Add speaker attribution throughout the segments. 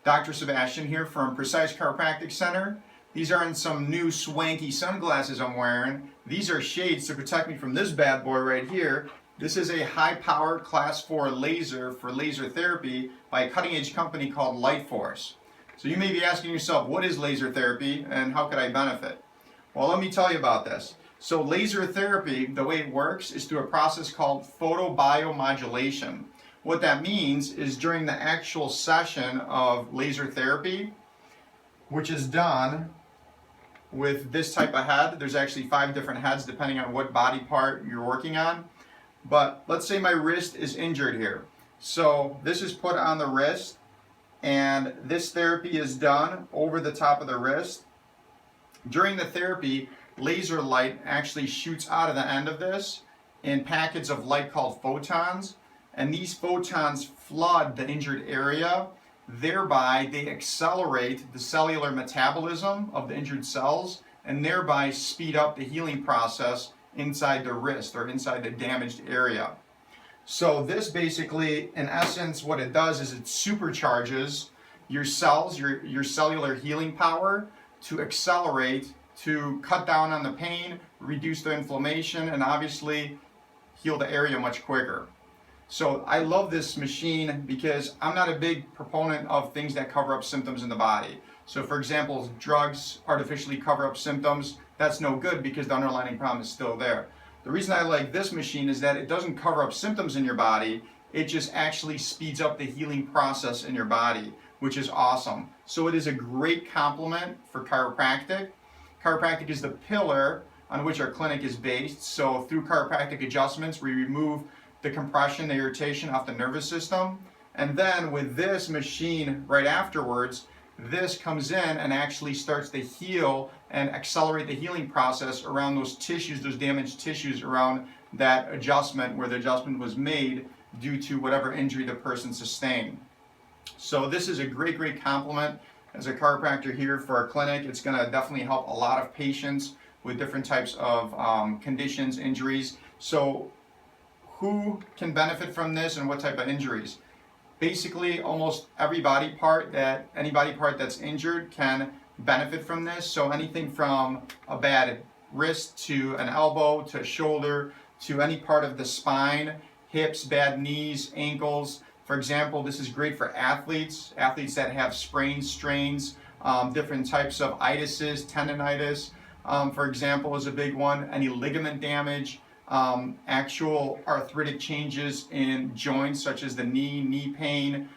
Speaker 1: Dr. Sebastian here from Precise Chiropractic Center. These are in some new swanky sunglasses I'm wearing. These are shades to protect me from this bad boy right here. This is a high-power class 4 laser for laser therapy by a cutting-edge company called Lightforce. So you may be asking yourself, what is laser therapy and how could I benefit? Well, let me tell you about this. So laser therapy, the way it works is through a process called photobiomodulation. What that means is during the actual session of laser therapy, which is done with this type of head. There's actually 5 different heads depending on what body part you're working on. But let's say my wrist is injured here. So this is put on the wrist and this therapy is done over the top of the wrist. During the therapy, laser light actually shoots out of the end of this in packets of light called photons. And these photons flood the injured area, thereby they accelerate the cellular metabolism of the injured cells and thereby speed up the healing process inside the wrist or inside the damaged area. So this basically, in essence, what it does is it supercharges your cells, your cellular healing power to accelerate, to cut down on the pain, reduce the inflammation, and obviously heal the area much quicker. So I love this machine because I'm not a big proponent of things that cover up symptoms in the body. So for example, drugs artificially cover up symptoms. That's no good because the underlying problem is still there. The reason I like this machine is that it doesn't cover up symptoms in your body. It just actually speeds up the healing process in your body, which is awesome. So it is a great complement for chiropractic. Chiropractic is the pillar on which our clinic is based. So through chiropractic adjustments, we remove the compression, the irritation off the nervous system. And then with this machine right afterwards, this comes in and actually starts to heal and accelerate the healing process around those tissues, those damaged tissues around that adjustment where the adjustment was made due to whatever injury the person sustained. So this is a great complement as a chiropractor here for our clinic. It's going to definitely help a lot of patients with different types of conditions, injuries. So who can benefit from this and what type of injuries? Basically, almost every body part any body part that's injured can benefit from this. So anything from a bad wrist to an elbow to a shoulder to any part of the spine, hips, bad knees, ankles. For example, this is great for athletes that have sprains, strains, different types of itises, tendonitis, for example, is a big one. Any ligament damage. Actual arthritic changes in joints such as the knee pain.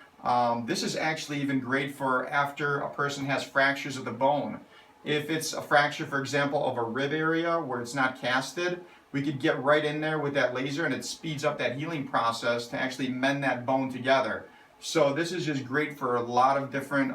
Speaker 1: This is actually even great for after a person has fractures of the bone. If it's a fracture, for example, of a rib area where it's not casted, we could get right in there with that laser and it speeds up that healing process to actually mend that bone together. So this is just great for a lot of different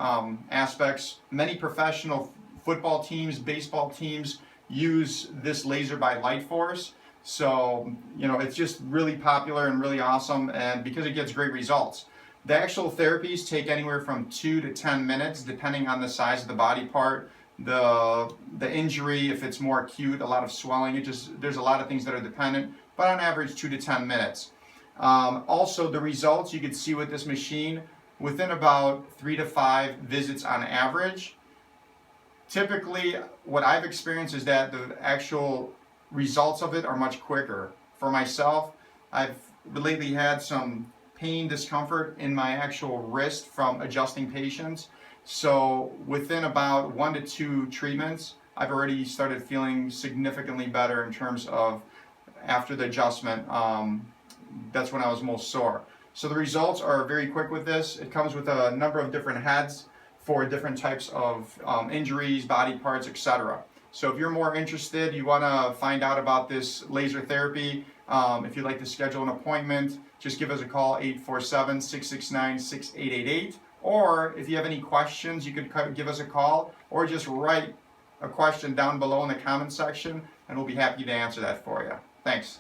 Speaker 1: aspects. Many professional football teams, baseball teams use this laser by Lightforce. So, it's just really popular and really awesome, and because it gets great results. The actual therapies take anywhere from 2 to 10 minutes, depending on the size of the body part, the injury, if it's more acute, a lot of swelling. There's a lot of things that are dependent, but on average 2 to 10 minutes. Also, the results you can see with this machine within about 3 to 5 visits on average. Typically, what I've experienced is that the actual results of it are much quicker. For myself, I've lately had some pain, discomfort in my actual wrist from adjusting patients. So within about 1 to 2 treatments, I've already started feeling significantly better in terms of after the adjustment. That's when I was most sore. So the results are very quick with this. It comes with a number of different heads for different types of injuries, body parts, etc. So if you're more interested, you want to find out about this laser therapy, if you'd like to schedule an appointment, just give us a call, 847-669-6888. Or if you have any questions, you could give us a call or just write a question down below in the comment section and we'll be happy to answer that for you. Thanks.